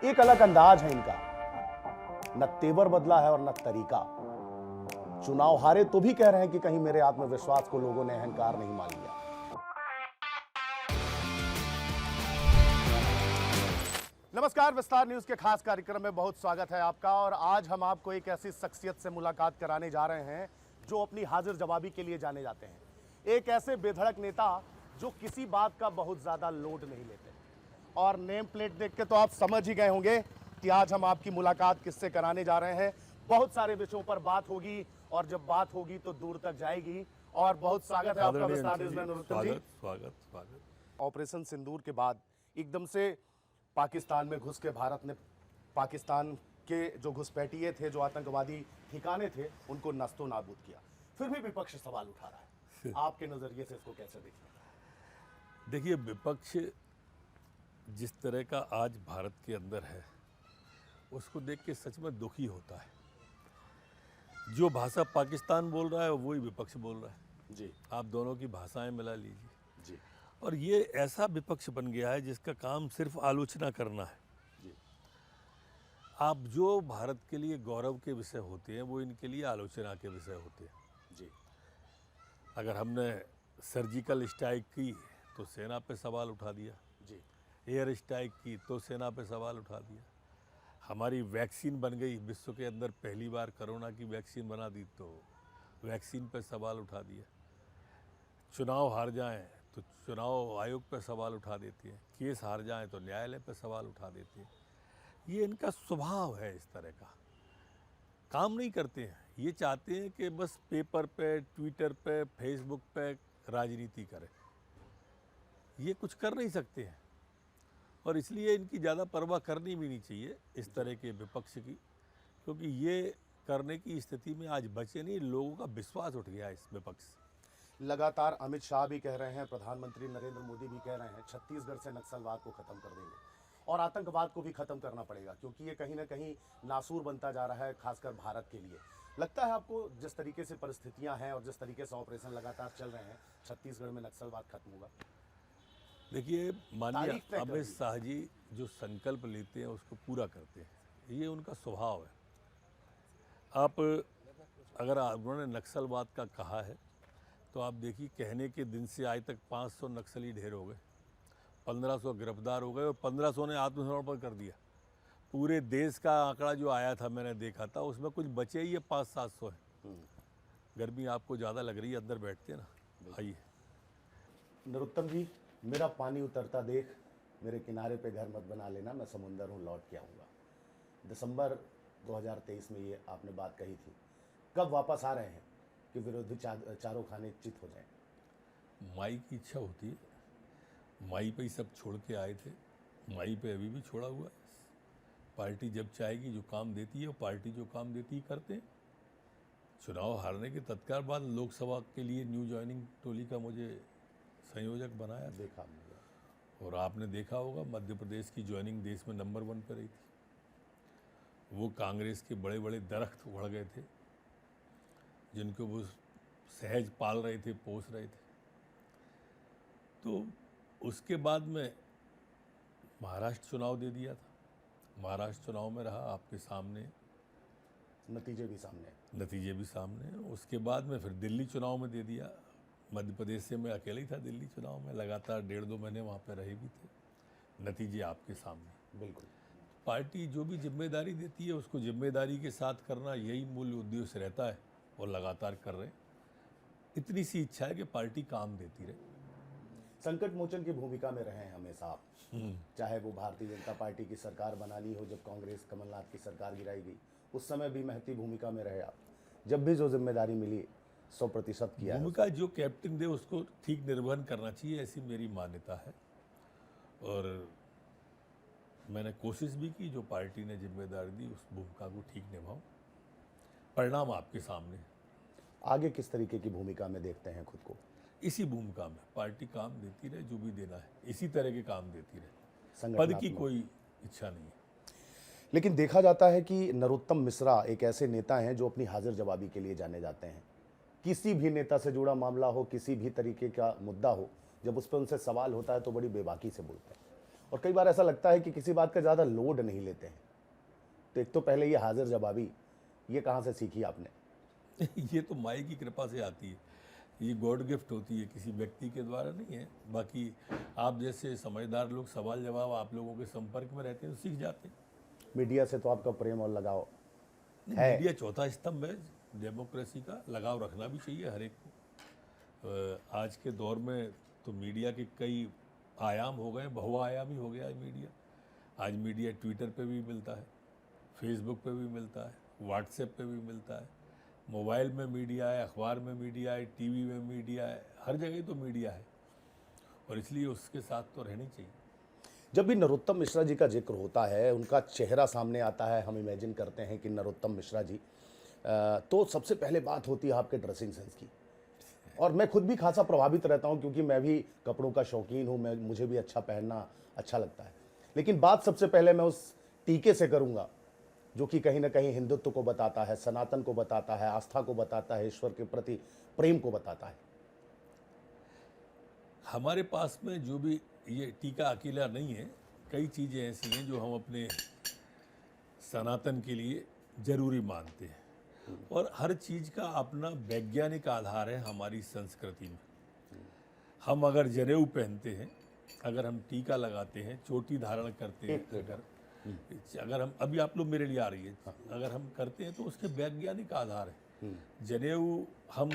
एक अलग अंदाज है इनका, न तेवर बदला है और न तरीका। चुनाव हारे तो भी कह रहे हैं कि कहीं मेरे आत्मविश्वास को लोगों ने अहंकार नहीं मान लिया। नमस्कार, विस्तार न्यूज के खास कार्यक्रम में बहुत स्वागत है आपका। और आज हम आपको एक ऐसी शख्सियत से मुलाकात कराने जा रहे हैं जो अपनी हाजिर जवाबी के लिए जाने जाते हैं। एक ऐसे बेधड़क नेता जो किसी बात का बहुत ज्यादा लोड नहीं लेते। और नेम प्लेट देख के तो आप समझ ही गए होंगे कि आज हम आपकी मुलाकात किससे कराने जा रहे हैं। बहुत सारे विषयों पर बात होगी और जब बात होगी तो दूर तक जाएगी। और बहुत स्वागत है आपका विस्तार न्यूज में नरोत्तम जी। स्वागत। ऑपरेशन सिंदूर के बाद एकदम से पाकिस्तान में घुस के भारत ने पाकिस्तान के जो घुसपैठिए थे, जो आतंकवादी ठिकाने थे, उनको नस्तो नाबूद किया। फिर भी विपक्ष सवाल उठा रहा है, आपके नजरिए से इसको कैसे देखते हैं? देखिए, विपक्ष जिस तरह का आज भारत के अंदर है उसको देख के सच में दुखी होता है। जो भाषा पाकिस्तान बोल रहा है वही विपक्ष बोल रहा है जी। आप दोनों की भाषाएं मिला लीजिए जी। और ये ऐसा विपक्ष बन गया है जिसका काम सिर्फ आलोचना करना है जी। आप जो भारत के लिए गौरव के विषय होते हैं वो इनके लिए आलोचना के विषय होते हैं जी। अगर हमने सर्जिकल स्ट्राइक की तो सेना पे सवाल उठा दिया जी। एयर स्ट्राइक की तो सेना पे सवाल उठा दिया। हमारी वैक्सीन बन गई, विश्व के अंदर पहली बार कोरोना की वैक्सीन बना दी तो वैक्सीन पे सवाल उठा दिया। चुनाव हार जाएं तो चुनाव आयोग पे सवाल उठा देती है, केस हार जाएं तो न्यायालय पे सवाल उठा देती है। ये इनका स्वभाव है, इस तरह का काम नहीं करते हैं। ये चाहते हैं कि बस पेपर पे, ट्विटर पे, फेसबुक पे राजनीति करें। ये कुछ कर नहीं सकते हैं और इसलिए इनकी ज़्यादा परवाह करनी भी नहीं चाहिए इस तरह के विपक्ष की, क्योंकि ये करने की स्थिति में आज बचे नहीं। लोगों का विश्वास उठ गया इस विपक्ष से। लगातार अमित शाह भी कह रहे हैं, प्रधानमंत्री नरेंद्र मोदी भी कह रहे हैं, छत्तीसगढ़ से नक्सलवाद को खत्म कर देंगे और आतंकवाद को भी खत्म करना पड़ेगा, क्योंकि ये कहीं ना कहीं नासूर बनता जा रहा है, खासकर भारत के लिए। लगता है आपको जिस तरीके से परिस्थितियां हैं और जिस तरीके से ऑपरेशन लगातार चल रहे हैं, छत्तीसगढ़ में नक्सलवाद खत्म होगा? देखिए, माननीय तारीख तय कर अमित दी। शाह जी जो संकल्प लेते हैं उसको पूरा करते हैं, ये उनका स्वभाव है। आप अगर उन्होंने नक्सलवाद का कहा है तो आप देखिए, कहने के दिन से आज तक 500 नक्सली ढेर हो गए, 1500 गिरफ्तार हो गए और 1500 ने आत्मसमर्पण कर दिया। पूरे देश का आंकड़ा जो आया था, मैंने देखा था, उसमें कुछ बचे ही 500-700 है। गर्मी आपको ज़्यादा लग रही है, अंदर बैठते हैं ना, आइए। नरोत्तम जी, मेरा पानी उतरता देख, मेरे किनारे पे घर मत बना लेना, मैं समुंदर हूँ लौट के आऊँगा। दिसंबर 2023 में ये आपने बात कही थी। कब वापस आ रहे हैं कि विरोधी चारों खाने चित हो जाए? माई की इच्छा होती है, माई पे ही सब छोड़ के आए थे, माई पे अभी भी छोड़ा हुआ है। पार्टी जब चाहेगी, जो काम देती है, पार्टी जो काम देती है करते हैं। चुनाव हारने के तत्काल बाद लोकसभा के लिए न्यू जॉइनिंग टोली का मुझे संयोजक बनाया, देखा मुझे। और आपने देखा होगा मध्य प्रदेश की ज्वाइनिंग देश में नंबर 1 पर रही थी। वो कांग्रेस के बड़े बड़े दरख्त उड़ गए थे जिनको वो सहज पाल रहे थे, पोस रहे थे। तो उसके बाद में महाराष्ट्र चुनाव दे दिया था। महाराष्ट्र चुनाव में रहा, आपके सामने नतीजे भी सामने। उसके बाद में फिर दिल्ली चुनाव में दे दिया। मध्य प्रदेश से मैं अकेले ही था दिल्ली चुनाव में, लगातार 1.5-2 महीने वहाँ पे रहे भी थे। नतीजे आपके सामने। बिल्कुल। पार्टी जो भी जिम्मेदारी देती है उसको जिम्मेदारी के साथ करना, यही मूल उद्देश्य रहता है और लगातार कर रहे हैं। इतनी सी इच्छा है कि पार्टी काम देती रहे। संकट मोचन की भूमिका में रहे हैं हमेशा आप, चाहे वो भारतीय जनता पार्टी की सरकार बनानी हो, जब कांग्रेस कमलनाथ की सरकार गिराई गई उस समय भी महती भूमिका में रहे आप। जब भी जो जिम्मेदारी मिली 100% किया है। भूमिका जो कैप्टन दे उसको ठीक निर्वहन करना चाहिए, ऐसी मेरी मान्यता है। और मैंने कोशिश भी की, जो पार्टी ने जिम्मेदारी दी उस भूमिका को ठीक निभाऊं। परिणाम आपके सामने है। आगे किस तरीके की भूमिका में देखते हैं खुद को? इसी भूमिका में पार्टी काम देती रहे, जो भी देना है इसी तरह के काम देती रहे। पद की कोई इच्छा नहीं है। लेकिन देखा जाता है कि नरोत्तम मिश्रा एक ऐसे नेता हैं जो अपनी हाजिर जवाबी के लिए जाने जाते हैं। किसी भी नेता से जुड़ा मामला हो, किसी भी तरीके का मुद्दा हो, जब उस पर उनसे सवाल होता है तो बड़ी बेबाकी से बोलते हैं। और कई बार ऐसा लगता है कि किसी बात का ज़्यादा लोड नहीं लेते हैं। तो एक तो पहले ये हाजिर जवाबी, ये कहाँ से सीखी आपने? ये तो माई की कृपा से आती है, ये गॉड गिफ्ट होती है, किसी व्यक्ति के द्वारा नहीं है। बाकी आप जैसे समझदार लोग सवाल जवाब आप लोगों के संपर्क में रहते हैं तो सीख जाते हैं। मीडिया से तो आपका प्रेम और लगाव नहीं, है। मीडिया चौथा स्तंभ है डेमोक्रेसी का, लगाव रखना भी चाहिए हर एक को। आज के दौर में तो मीडिया के कई आयाम हो गए, बहुआयामी हो गया है मीडिया। आज मीडिया ट्विटर पे भी मिलता है, फेसबुक पे भी मिलता है, व्हाट्सएप पे भी मिलता है, मोबाइल में मीडिया है, अखबार में मीडिया है, टीवी में मीडिया है, हर जगह तो मीडिया है और इसलिए उसके साथ तो रहनी चाहिए। जब भी नरोत्तम मिश्रा जी का जिक्र होता है, उनका चेहरा सामने आता है, हम इमेजिन करते हैं कि नरोत्तम मिश्रा जी, तो सबसे पहले बात होती है आपके ड्रेसिंग सेंस की। और मैं खुद भी खासा प्रभावित रहता हूं क्योंकि मैं भी कपड़ों का शौकीन हूं, मुझे भी अच्छा पहनना अच्छा लगता है। लेकिन बात सबसे पहले मैं उस टीके से करूंगा जो कि कहीं ना कहीं हिंदुत्व को बताता है, सनातन को बताता है, आस्था को बताता है, ईश्वर के प्रति प्रेम को बताता है। हमारे पास में जो भी ये टीका अकेला नहीं है, कई चीज़ें ऐसी हैं जो हम अपने सनातन के लिए ज़रूरी मानते हैं और हर चीज़ का अपना वैज्ञानिक आधार है हमारी संस्कृति में। हम अगर जनेऊ पहनते हैं, अगर हम टीका लगाते हैं, चोटी धारण करते हैं, अगर हम अभी आप लोग मेरे लिए आ रही है, अगर हम करते हैं तो उसके वैज्ञानिक आधार है। जनेऊ हम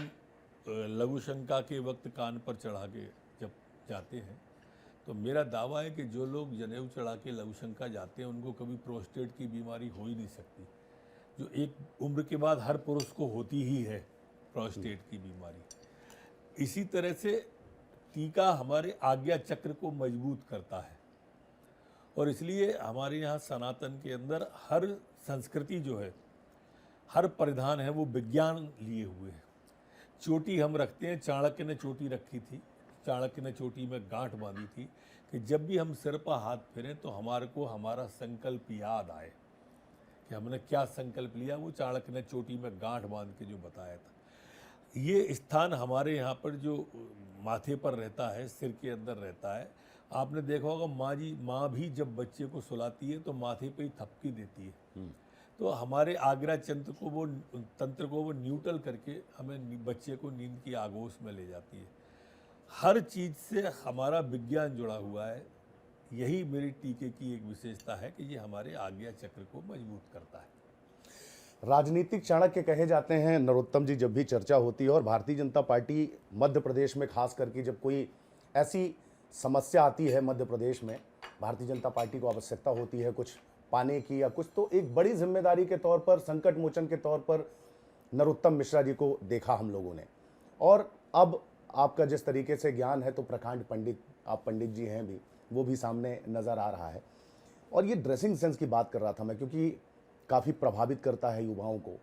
लघु शंका के वक्त कान पर चढ़ा के जब जाते हैं तो मेरा दावा है कि जो लोग जनेऊ चढ़ा के लघु शंका जाते हैं उनको कभी प्रोस्टेट की बीमारी हो ही नहीं सकती, जो एक उम्र के बाद हर पुरुष को होती ही है, प्रोस्टेट की बीमारी। इसी तरह से टीका हमारे आज्ञा चक्र को मजबूत करता है और इसलिए हमारे यहाँ सनातन के अंदर हर संस्कृति जो है, हर परिधान है वो विज्ञान लिए हुए है। चोटी हम रखते हैं, चाणक्य ने चोटी रखी थी, चाणक्य ने चोटी में गांठ बांधी थी कि जब भी हम सिर पर हाथ फेरें तो हमारे को हमारा संकल्प याद आए कि हमने क्या संकल्प लिया, वो चाणक्य ने चोटी में गांठ बांध के जो बताया था। ये स्थान हमारे यहाँ पर जो माथे पर रहता है, सिर के अंदर रहता है। आपने देखा होगा माँ भी जब बच्चे को सुलाती है तो माथे पे ही थपकी देती है। तो हमारे आग्रा तंत्र को वो न्यूट्रल करके हमें बच्चे को नींद की आगोश में ले जाती है। हर चीज़ से हमारा विज्ञान जुड़ा हुआ है। यही मेरी टीके की एक विशेषता है कि ये हमारे आज्ञा चक्र को मजबूत करता है। राजनीतिक चाणक्य कहे जाते हैं नरोत्तम जी जब भी चर्चा होती है, और भारतीय जनता पार्टी मध्य प्रदेश में खास करके जब कोई ऐसी समस्या आती है मध्य प्रदेश में, भारतीय जनता पार्टी को आवश्यकता होती है कुछ पाने की या कुछ, तो एक बड़ी जिम्मेदारी के तौर पर, संकट मोचन के तौर पर नरोत्तम मिश्रा जी को देखा हम लोगों ने। और अब आपका जिस तरीके से ज्ञान है तो प्रकांड पंडित, आप पंडित जी हैं भी, वो भी सामने नज़र आ रहा है। और ये ड्रेसिंग सेंस की बात कर रहा था मैं, क्योंकि काफ़ी प्रभावित करता है युवाओं को।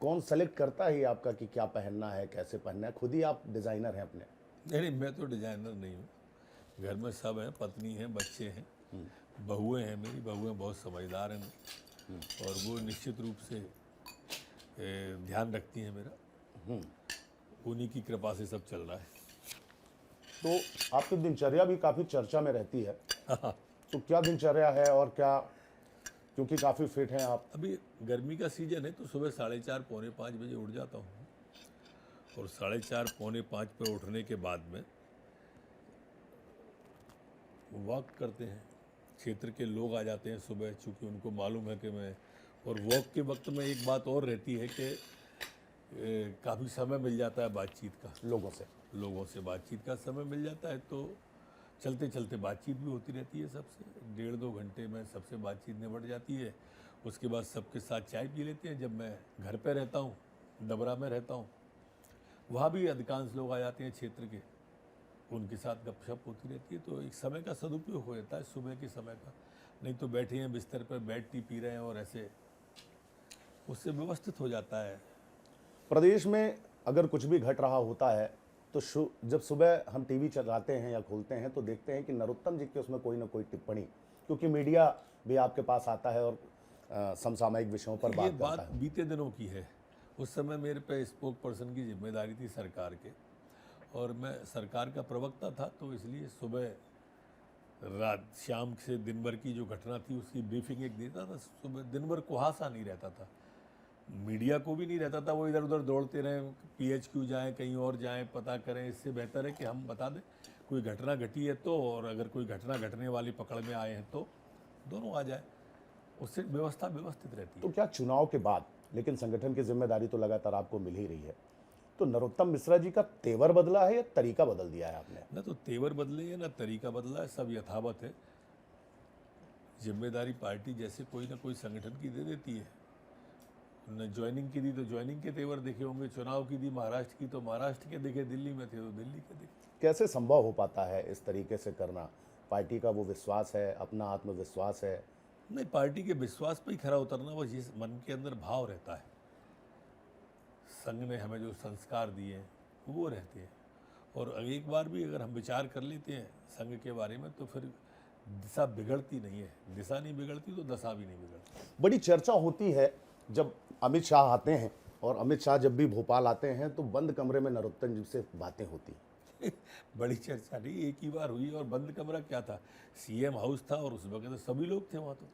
कौन सेलेक्ट करता है ये आपका कि क्या पहनना है, कैसे पहनना है? खुद ही आप डिज़ाइनर हैं अपने? नहीं, मैं तो डिजाइनर नहीं हूँ। घर में सब हैं, पत्नी हैं, बच्चे हैं, बहुएं हैं, मेरी बहुएं बहुत समझदार हैं और वो निश्चित रूप से ध्यान रखती हैं मेरा। उन्हीं की कृपा से सब चल रहा है। तो आपकी दिनचर्या भी काफ़ी चर्चा में रहती है। तो क्या दिनचर्या है और क्या, क्योंकि काफ़ी फिट हैं आप? अभी गर्मी का सीजन है तो सुबह 4:30 पौने 5 बजे उठ जाता हूँ और 4:30 पौने 5 पे उठने के बाद में वॉक करते हैं। क्षेत्र के लोग आ जाते हैं सुबह, चूँकि उनको मालूम है कि मैं, और वॉक के वक्त में एक बात और रहती है कि काफ़ी समय मिल जाता है बातचीत का, लोगों से बातचीत का समय मिल जाता है, तो चलते चलते बातचीत भी होती रहती है सबसे। 1.5-2 घंटे में सबसे बातचीत निबट जाती है। उसके बाद सबके साथ चाय पी लेते हैं। जब मैं घर पे रहता हूँ, डबरा में रहता हूँ, वहाँ भी अधिकांश लोग आ जाते हैं क्षेत्र के, उनके साथ गपशप होती रहती है। तो एक समय का सदुपयोग हो जाता है, सुबह के समय का। नहीं तो बैठे हैं बिस्तर पर, बेड टी पी रहे हैं और ऐसे, उससे व्यवस्थित हो जाता है। प्रदेश में अगर कुछ भी घट रहा होता है तो जब सुबह हम टीवी चलाते हैं या खोलते हैं तो देखते हैं कि नरोत्तम जी की उसमें कोई ना कोई टिप्पणी, क्योंकि मीडिया भी आपके पास आता है और समसामयिक विषयों पर बात करता है। बीते दिनों की है। उस समय मेरे पे स्पोक पर्सन की जिम्मेदारी थी सरकार के, और मैं सरकार का प्रवक्ता था, तो इसलिए सुबह रात शाम से दिन भर की जो घटना थी उसकी ब्रीफिंग एक देता था। सुबह दिन भर कुहासा नहीं रहता था, मीडिया को भी नहीं रहता था, वो इधर उधर दौड़ते रहे, PHQ जाएं, कहीं और जाएं, पता करें। इससे बेहतर है कि हम बता दें कोई घटना घटी है तो, और अगर कोई घटना घटने वाली पकड़ में आए हैं तो दोनों आ जाए, उससे व्यवस्था व्यवस्थित रहती है। तो क्या चुनाव के बाद, लेकिन संगठन की जिम्मेदारी तो लगातार आपको मिल ही रही है, तो नरोत्तम मिश्रा जी का तेवर बदला है या तरीका बदल दिया है आपने? ना तो तेवर बदले हैं ना तरीका बदला है, सब यथावत है। जिम्मेदारी पार्टी जैसे कोई ना कोई संगठन की दे देती है। न ज्वाइनिंग की दी तो ज्वाइनिंग के तेवर देखे होंगे, चुनाव की दी महाराष्ट्र की तो महाराष्ट्र के देखे, दिल्ली में थे तो दिल्ली के देखे। कैसे संभव हो पाता है इस तरीके से करना? पार्टी का वो विश्वास है, अपना आत्मविश्वास है? नहीं, पार्टी के विश्वास पे ही खरा उतरना, वो जिस मन के अंदर भाव रहता है, संघ ने हमें जो संस्कार दिए हैं वो रहते हैं। और एक बार भी अगर हम विचार कर लेते हैं संघ के बारे में तो फिर दिशा बिगड़ती नहीं है। दिशा नहीं बिगड़ती तो दशा भी नहीं बिगड़ती। बड़ी चर्चा होती है जब अमित शाह आते हैं, और अमित शाह जब भी भोपाल आते हैं तो बंद कमरे में नरोत्तम जी से बातें होती हैं। बड़ी चर्चा नहीं, एक ही बार हुई, और बंद कमरा क्या था, CM हाउस था और उस वक्त तो सभी लोग थे वहाँ। तो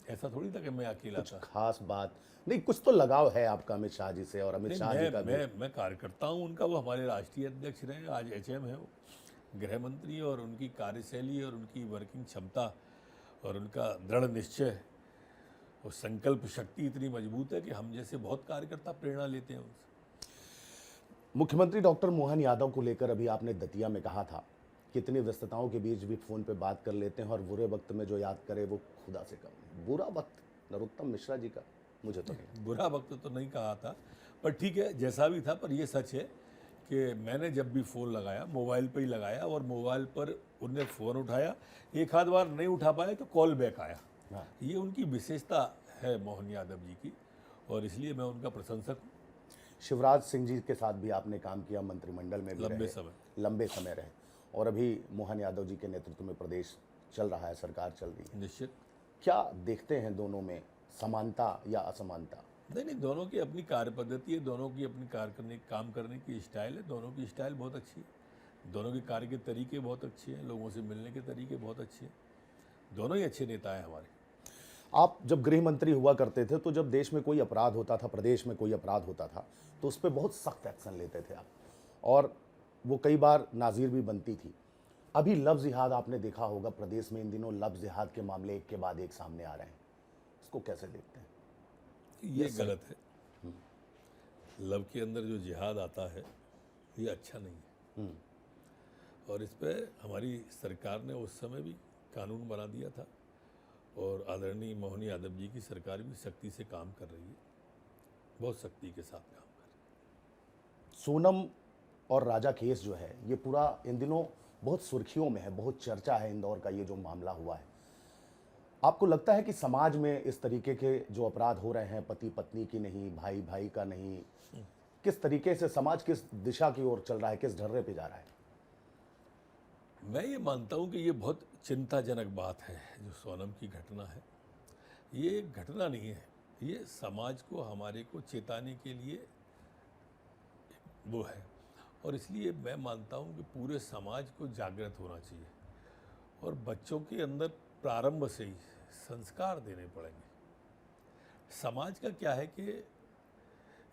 ऐसा थोड़ी था कि मैं अकेला कुछ था। खास बात नहीं, कुछ तो लगाव है आपका अमित शाह जी से, और अमित नहीं, शाह जी का भी। मैं कार्यकर्ता हूँ उनका, वो हमारे राष्ट्रीय अध्यक्ष रहे, आज HM है वो, गृह मंत्री, और उनकी कार्यशैली और उनकी वर्किंग क्षमता और उनका दृढ़ निश्चय और संकल्प शक्ति इतनी मजबूत है कि हम जैसे बहुत कार्यकर्ता प्रेरणा लेते हैं उनसे। मुख्यमंत्री डॉक्टर मोहन यादव को लेकर अभी आपने दतिया में कहा था कि इतनी व्यस्तताओं के बीच भी फोन पे बात कर लेते हैं, और बुरे वक्त में जो याद करे वो खुदा से कम नहीं। बुरा वक्त नरोत्तम मिश्रा जी का मुझे तो नहीं। बुरा वक्त तो नहीं कहा था, पर ठीक है जैसा भी था। पर ये सच है कि मैंने जब भी फ़ोन लगाया मोबाइल पे ही लगाया, और मोबाइल पर उनने फ़ोन उठाया, एक आध बार नहीं उठा पाए तो कॉल बैक आया। हाँ। ये उनकी विशेषता है मोहन यादव जी की, और इसलिए मैं उनका प्रशंसक हूँ। शिवराज सिंह जी के साथ भी आपने काम किया, मंत्रिमंडल में भी लंबे समय रहे, और अभी मोहन यादव जी के नेतृत्व में प्रदेश चल रहा है, सरकार चल रही है। निश्चित। क्या देखते हैं दोनों में, समानता या असमानता? नहीं, दोनों की अपनी कार्य पद्धति है, दोनों की अपनी काम करने की स्टाइल है, दोनों की स्टाइल बहुत अच्छी है, दोनों के कार्य के तरीके बहुत अच्छे हैं, लोगों से मिलने के तरीके बहुत अच्छे हैं, दोनों ही अच्छे नेता हैं हमारे। आप जब गृह मंत्री हुआ करते थे तो जब देश में कोई अपराध होता था, प्रदेश में कोई अपराध होता था, तो उस पर बहुत सख्त एक्शन लेते थे आप, और वो कई बार नाज़ीर भी बनती थी। अभी लव जिहाद आपने देखा होगा, प्रदेश में इन दिनों लव जिहाद के मामले एक के बाद एक सामने आ रहे हैं, इसको कैसे देखते हैं? ये गलत है। लव के अंदर जो जिहाद आता है ये अच्छा नहीं है, और इस पे हमारी सरकार ने उस समय भी कानून बना दिया था, और आदरणीय मोहन यादव जी की सरकार भी सख्ती से काम कर रही है, बहुत सख्ती के साथ काम कर रही है। सोनम और राजा केस जो है ये पूरा इन दिनों बहुत सुर्खियों में है, बहुत चर्चा है इंदौर का ये जो मामला हुआ है। आपको लगता है कि समाज में इस तरीके के जो अपराध हो रहे हैं, पति पत्नी की नहीं, भाई भाई का नहीं, किस तरीके से समाज किस दिशा की ओर चल रहा है, किस ढर्रे पे जा रहा है? मैं ये मानता हूँ कि ये बहुत चिंताजनक बात है जो सोनम की घटना है। ये एक घटना नहीं है, ये समाज को, हमारे को चेताने के लिए वो है, और इसलिए मैं मानता हूँ कि पूरे समाज को जागृत होना चाहिए, और बच्चों के अंदर प्रारंभ से ही संस्कार देने पड़ेंगे। समाज का क्या है कि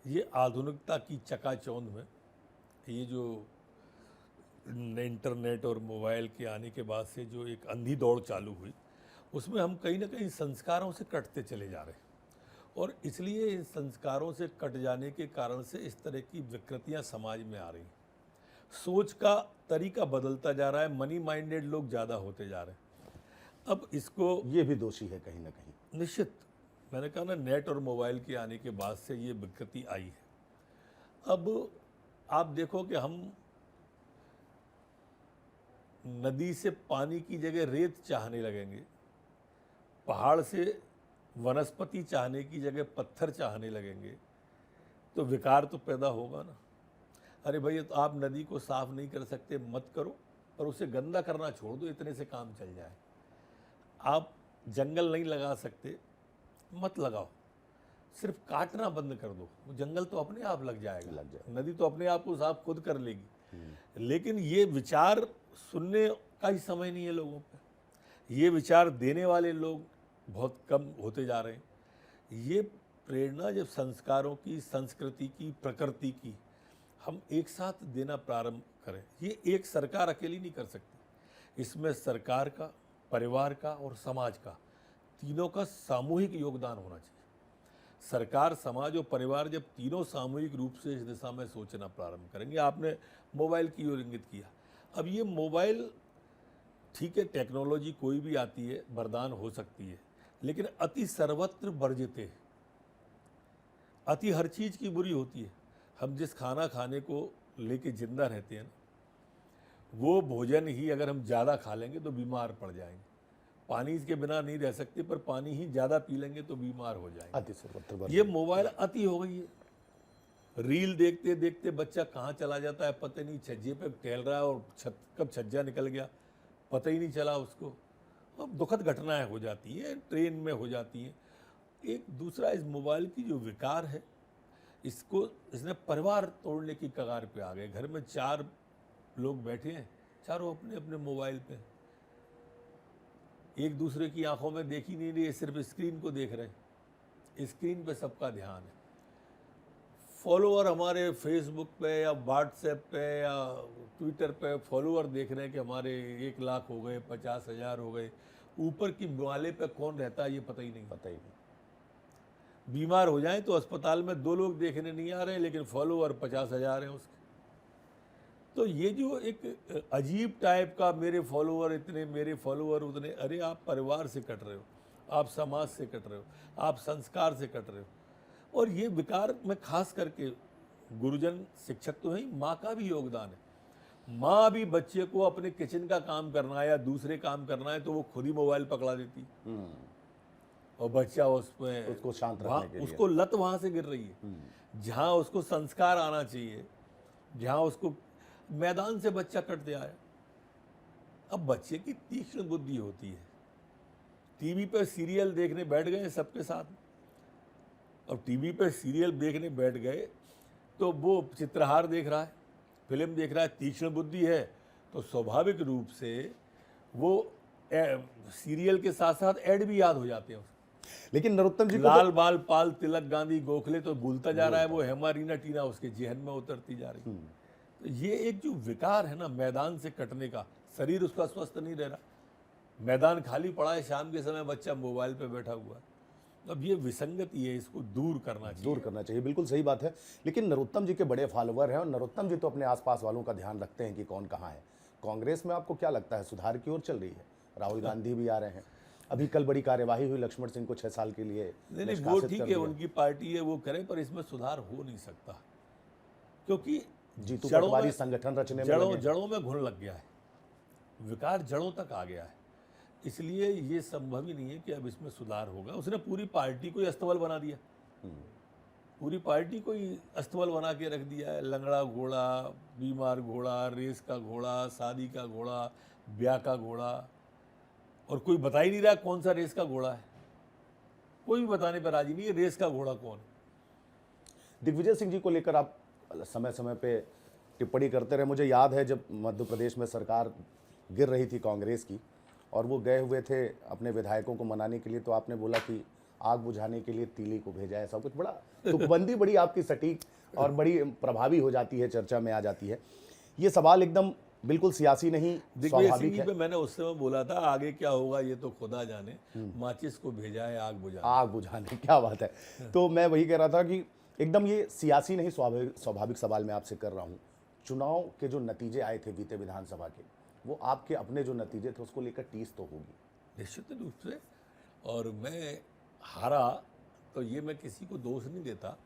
ये आधुनिकता की चकाचौंध में, ये जो इंटरनेट और मोबाइल के आने के बाद से जो एक अंधी दौड़ चालू हुई, उसमें हम कहीं ना कहीं संस्कारों से कटते चले जा रहे हैं, और इसलिए इन संस्कारों से कट जाने के कारण से इस तरह की विकृतियां समाज में आ रही हैं। सोच का तरीका बदलता जा रहा है, मनी माइंडेड लोग ज़्यादा होते जा रहे हैं। अब इसको, ये भी दोषी है कहीं ना कहीं। निश्चित, मैंने कहा ना, नेट और मोबाइल के आने के बाद से ये विकृति आई है। अब आप देखो कि हम नदी से पानी की जगह रेत चाहने लगेंगे, पहाड़ से वनस्पति चाहने की जगह पत्थर चाहने लगेंगे, तो विकार तो पैदा होगा ना। अरे भैया, तो आप नदी को साफ नहीं कर सकते, मत करो, पर उसे गंदा करना छोड़ दो, इतने से काम चल जाए। आप जंगल नहीं लगा सकते, मत लगाओ, सिर्फ काटना बंद कर दो, वो जंगल तो अपने आप लग जाएगा, नदी तो अपने आप को साफ खुद कर लेगी। लेकिन ये विचार सुनने का ही समय नहीं है लोगों पे। ये विचार देने वाले लोग बहुत कम होते जा रहे हैं। ये प्रेरणा जब संस्कारों की, संस्कृति की, प्रकृति की हम एक साथ देना प्रारंभ करें, ये एक सरकार अकेली नहीं कर सकती। इसमें सरकार का, परिवार का और समाज का, तीनों का सामूहिक योगदान होना चाहिए। सरकार, समाज और परिवार जब तीनों सामूहिक रूप से इस दिशा में सोचना प्रारंभ करेंगे। आपने मोबाइल की ओर इंगित किया। अब ये मोबाइल, ठीक है, टेक्नोलॉजी कोई भी आती है, वरदान हो सकती है, लेकिन अति सर्वत्र वर्जित है। अति हर चीज़ की बुरी होती है। हम जिस खाना खाने को लेके जिंदा रहते हैं ना, वो भोजन ही अगर हम ज़्यादा खा लेंगे तो बीमार पड़ जाएंगे। पानी के बिना नहीं रह सकते, पर पानी ही ज़्यादा पी लेंगे तो बीमार हो जाएंगे। अति सर्वत्र वर्जित। ये मोबाइल अति हो गई है। रील देखते देखते बच्चा कहाँ चला जाता है पता नहीं, छज्जे पे टहल रहा है और कब छज्जा निकल गया पता ही नहीं चला उसको। अब दुखद घटनाएं हो जाती हैं, ट्रेन में हो जाती हैं। एक दूसरा, इस मोबाइल की जो विकार है, इसने परिवार तोड़ने की कगार पे आ गए। घर में 4 लोग बैठे हैं, चारों अपने अपने मोबाइल पे, एक दूसरे की आंखों में देख ही नहीं रही, सिर्फ स्क्रीन को देख रहे हैं। स्क्रीन पे सबका ध्यान है। फॉलोअर हमारे फेसबुक पे या व्हाट्सएप पे या ट्विटर पे फॉलोअर देख रहे हैं कि हमारे 1 लाख हो गए, 50,000 हो गए। ऊपर की वाले पे कौन रहता है ये पता ही नहीं। बीमार हो जाएं तो अस्पताल में 2 लोग देखने नहीं आ रहे हैं, लेकिन फॉलोअर 50,000 हैं उसके। तो ये जो एक अजीब टाइप का, मेरे फॉलोअर इतने, मेरे फॉलोअर उतने, अरे आप परिवार से कट रहे हो, आप समाज से कट रहे हो, आप संस्कार से कट रहे हो। और ये विकार में खास करके गुरुजन, शिक्षक तो है ही, माँ का भी योगदान है। माँ भी बच्चे को अपने किचन का काम करना है या दूसरे काम करना है तो वो खुद ही मोबाइल पकड़ा देती और बच्चा उसमें उसको शांत रखने के लिए, उसको लत वहाँ से गिर रही है। जहाँ उसको संस्कार आना चाहिए, जहाँ उसको मैदान से बच्चा कट दिया है। अब बच्चे की तीक्ष्ण बुद्धि होती है। टीवी पे सीरियल देखने बैठ गए सबके साथ, अब टीवी पे सीरियल देखने बैठ गए तो वो चित्रहार देख रहा है, फिल्म देख रहा है, तीक्ष्ण बुद्धि है, तो स्वाभाविक रूप से वो सीरियल के साथ साथ ऐड भी याद हो जाते हैं। लेकिन नरोत्तम जी को लाल बाल पाल तिलक गांधी गोखले तो भूलता जा रहा है, वो हेमा रीना टीना उसके जेहन में उतरती जा रही। तो ये एक जो विकार है ना मैदान से कटने का, शरीर उसका स्वस्थ नहीं रह रहा, मैदान खाली पड़ा है, शाम के समय बच्चा मोबाइल पे बैठा हुआ है। अब ये विसंगति है, इसको दूर करना चाहिए। बिल्कुल सही बात है। लेकिन नरोत्तम जी के बड़े फॉलोअर हैं और नरोत्तम जी तो अपने आसपास वालों का ध्यान रखते हैं कि कौन कहाँ है। कांग्रेस में आपको क्या लगता है, सुधार की ओर चल रही है? राहुल गांधी भी आ रहे हैं, अभी कल बड़ी कार्यवाही हुई, लक्ष्मण सिंह को 6 साल के लिए नहीं, वो ठीक है, उनकी पार्टी है, वो करें, पर इसमें सुधार हो नहीं सकता क्योंकि जीतू पटवारी संगठन रचने में जड़ों में घुन लग गया है, विकार जड़ों तक आ गया है। इसलिए ये संभव ही नहीं है कि अब इसमें सुधार होगा। उसने पूरी पार्टी को ही अस्तबल बना दिया, पूरी पार्टी को ही अस्तबल बना के रख दिया है। लंगड़ा घोड़ा, बीमार घोड़ा, रेस का घोड़ा, शादी का घोड़ा, ब्याह का घोड़ा, और कोई बता ही नहीं रहा कौन सा रेस का घोड़ा है। कोई भी बताने पर राजी नहीं है रेस का घोड़ा कौन। दिग्विजय सिंह जी को लेकर आप समय समय पे टिप्पणी करते रहे। मुझे याद है जब मध्य प्रदेश में सरकार गिर रही थी कांग्रेस की और वो गए हुए थे अपने विधायकों को मनाने के लिए, तो आपने बोला कि आग बुझाने के लिए तीली को भेजा है। सब कुछ बड़ा तुकबंदी बड़ी आपकी सटीक और बड़ी प्रभावी हो जाती है, चर्चा में आ जाती है। ये सवाल एकदम बिल्कुल सियासी नहीं, स्वाभाविक है। मैंने उस समय बोला था आगे क्या होगा ये तो खुदा जाने, माचिस को भेजा है आग बुझाने। क्या बात है। तो मैं वही कह रहा था कि एकदम ये सियासी नहीं, स्वाभाविक सवाल मैं आपसे कर रहा हूँ। चुनाव के जो नतीजे आए थे बीते विधानसभा के, वो आपके अपने जो नतीजे थे उसको लेकर टीस तो होगी निश्चित रूप से। और मैं हारा तो ये मैं किसी को दोष नहीं देता।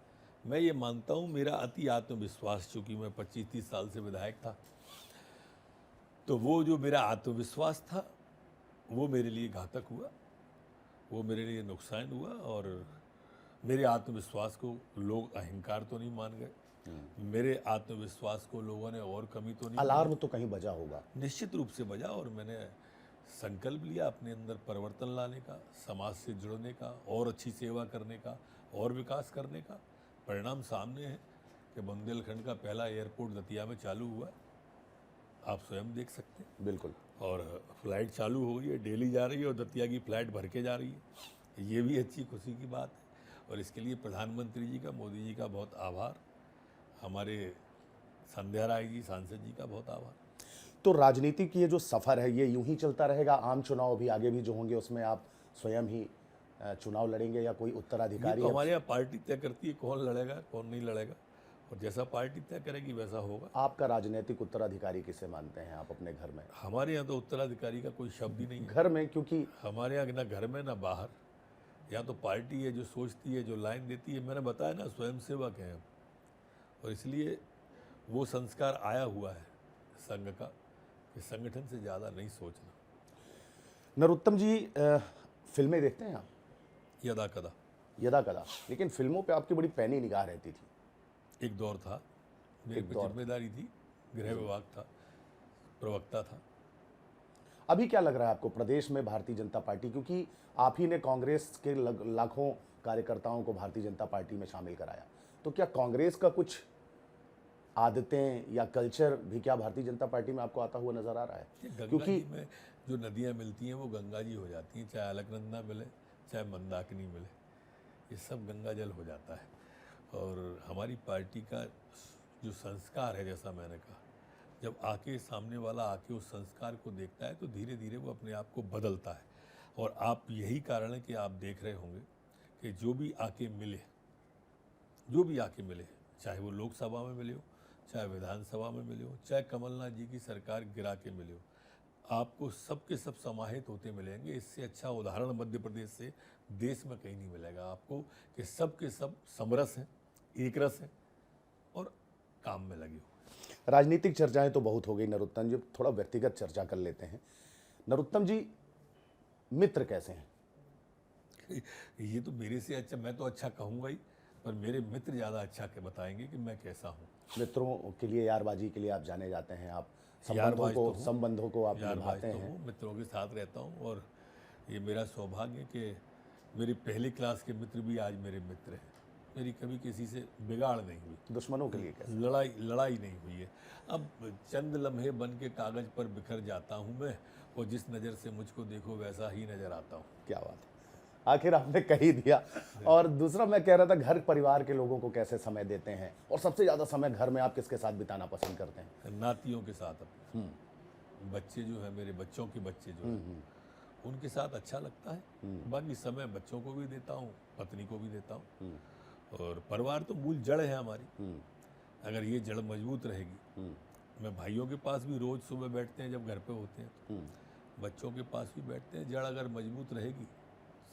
मैं ये मानता हूँ मेरा अति आत्मविश्वास, चूँकि मैं 25-30 साल से विधायक था, तो वो जो मेरा आत्मविश्वास था वो मेरे लिए घातक हुआ, वो मेरे लिए नुकसान हुआ। और मेरे आत्मविश्वास को लोग अहंकार तो नहीं मान गए, मेरे आत्मविश्वास को लोगों ने और कमी तो नहीं, अलार्म तो कहीं बजा होगा। निश्चित रूप से बजा। और मैंने संकल्प लिया अपने अंदर परिवर्तन लाने का, समाज से जुड़ने का, और अच्छी सेवा करने का, और विकास करने का। परिणाम सामने है कि बुंदेलखंड का पहला एयरपोर्ट दतिया में चालू हुआ, आप स्वयं देख सकते हैं। बिल्कुल। और फ्लाइट चालू हो गई है, डेली जा रही है और दतिया की फ्लाइट भर के जा रही है। ये भी अच्छी खुशी की बात है और इसके लिए प्रधानमंत्री जी का, मोदी जी का बहुत आभार, हमारे संध्या राय जी सांसद जी का बहुत आभार। तो राजनीति की ये जो सफ़र है ये यूं ही चलता रहेगा? आम चुनाव भी आगे भी जो होंगे उसमें आप स्वयं ही चुनाव लड़ेंगे या कोई ये उत्तराधिकारी? तो हमारे यहाँ पार्टी तय करती है कौन लड़ेगा कौन नहीं लड़ेगा, और जैसा पार्टी तय करेगी वैसा होगा। आपका राजनीतिक उत्तराधिकारी किसे मानते हैं आप अपने घर में? हमारे यहाँ तो उत्तराधिकारी का कोई शब्द ही नहीं है। घर में, क्योंकि हमारे यहाँ ना घर में ना बाहर, या तो पार्टी है जो सोचती है, जो लाइन देती है। मैंने बताया ना, स्वयंसेवक हैं हम, और इसलिए वो संस्कार आया हुआ है संघ का कि संगठन से ज़्यादा नहीं सोचना। नरोत्तम जी, फिल्में देखते हैं आप? यदा कदा यदा कदा, लेकिन फिल्मों पे आपकी बड़ी पैनी निगाह रहती थी। एक दौर था, मेरी एक दौर। जिम्मेदारी थी, गृह विभाग था, प्रवक्ता था। अभी क्या लग रहा है आपको प्रदेश में भारतीय जनता पार्टी, क्योंकि आप ही ने कांग्रेस के लाखों कार्यकर्ताओं को भारतीय जनता पार्टी में शामिल कराया, तो क्या कांग्रेस का कुछ आदतें या कल्चर भी क्या भारतीय जनता पार्टी में आपको आता हुआ नजर आ रहा है? गंगा क्योंकि जी में जो नदियाँ मिलती हैं वो गंगा जी हो जाती हैं, चाहे अलकनंदा मिले चाहे मंदाकिनी मिले, ये सब गंगा जल हो जाता है। और हमारी पार्टी का जो संस्कार है, जैसा मैंने कहा, जब आके सामने वाला आके उस संस्कार को देखता है तो धीरे धीरे वो अपने आप को बदलता है। और आप यही कारण है कि आप देख रहे होंगे कि जो भी आके मिले, चाहे वो लोकसभा में मिले हो, चाहे विधानसभा में मिले हो, चाहे कमलनाथ जी की सरकार गिरा के मिले हो, आपको सबके सब समाहित होते मिलेंगे। इससे अच्छा उदाहरण मध्य प्रदेश से देश में कहीं नहीं मिलेगा आपको कि सबके सब समरस हैं, एक रस हैं और काम में लगे हुए। राजनीतिक चर्चाएं तो बहुत हो गई नरोत्तम जी, थोड़ा व्यक्तिगत चर्चा कर लेते हैं। नरोत्तम जी, मित्र कैसे हैं? ये तो मेरे से अच्छा, मैं तो अच्छा कहूँगा ही, पर मेरे मित्र ज़्यादा अच्छा के बताएंगे कि मैं कैसा हूँ। मित्रों के लिए, यारबाजी के लिए आप जाने जाते हैं, आप यारबाज तो हूँ। संबंधों को आप यारबाज निभाते तो हैं। हूँ, मित्रों के साथ रहता हूँ, और ये मेरा सौभाग्य है कि मेरी पहली क्लास के मित्र भी आज मेरे मित्र हैं। मेरी कभी किसी से बिगाड़ नहीं हुई, दुश्मनों के लिए कैसे? लड़ाई नहीं हुई है। अब चंद लम्हे बन के कागज़ पर बिखर जाता हूँ मैं, और जिस नज़र से मुझको देखो वैसा ही नज़र आता हूँ। क्या बात है, आखिर आपने कह ही दिया। और दूसरा मैं कह रहा था, घर परिवार के लोगों को कैसे समय देते हैं, और सबसे ज़्यादा समय घर में आप किसके साथ बिताना पसंद करते हैं? नातियों के साथ अपने, बच्चे जो है मेरे, बच्चों के बच्चे जो हैं उनके साथ अच्छा लगता है। बाकी समय बच्चों को भी देता हूँ, पत्नी को भी देता हूँ। और परिवार तो मूल जड़ है हमारी। अगर ये जड़ मजबूत रहेगी, मैं भाइयों के पास भी रोज़ सुबह बैठते हैं जब घर पे होते हैं, बच्चों के पास भी बैठते हैं। जड़ अगर मजबूत रहेगी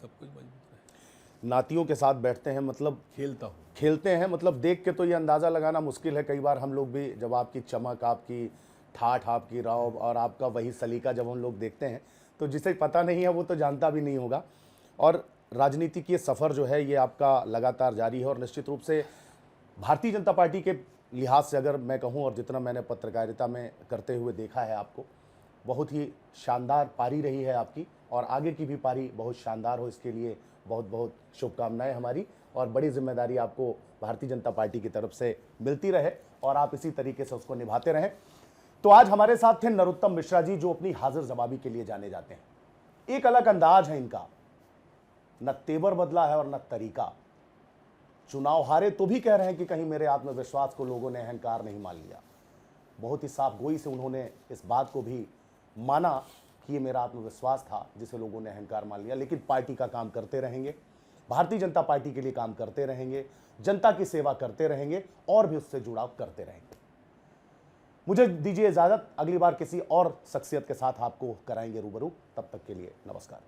सब कुछ मजबूत रहेगा। नातियों के साथ बैठते हैं मतलब खेलते हैं, मतलब देख के तो ये अंदाज़ा लगाना मुश्किल है। कई बार हम लोग भी जब आपकी चमक, आपकी ठाठ, आपकी रौब और आपका वही सलीका जब हम लोग देखते हैं, तो जिसे पता नहीं है वो तो जानता भी नहीं होगा। और राजनीति की सफ़र जो है ये आपका लगातार जारी है, और निश्चित रूप से भारतीय जनता पार्टी के लिहाज से अगर मैं कहूँ, और जितना मैंने पत्रकारिता में करते हुए देखा है आपको, बहुत ही शानदार पारी रही है आपकी, और आगे की भी पारी बहुत शानदार हो, इसके लिए बहुत बहुत शुभकामनाएं हमारी। और बड़ी जिम्मेदारी आपको भारतीय जनता पार्टी की तरफ से मिलती रहे, और आप इसी तरीके से उसको निभाते रहें। तो आज हमारे साथ थे नरोत्तम मिश्रा जी, जो अपनी हाजिर जवाबी के लिए जाने जाते हैं। एक अलग अंदाज है इनका, न तेवर बदला है और न तरीका। चुनाव हारे तो भी कह रहे हैं कि कहीं मेरे आत्मविश्वास को लोगों ने अहंकार नहीं मान लिया। बहुत ही साफ गोई से उन्होंने इस बात को भी माना कि ये मेरा आत्मविश्वास था जिसे लोगों ने अहंकार मान लिया। लेकिन पार्टी का काम करते रहेंगे, भारतीय जनता पार्टी के लिए काम करते रहेंगे, जनता की सेवा करते रहेंगे, और भी उससे जुड़ाव करते रहेंगे। मुझे दीजिए इजाजत, अगली बार किसी और शख्सियत के साथ आपको कराएंगे रूबरू। तब तक के लिए नमस्कार।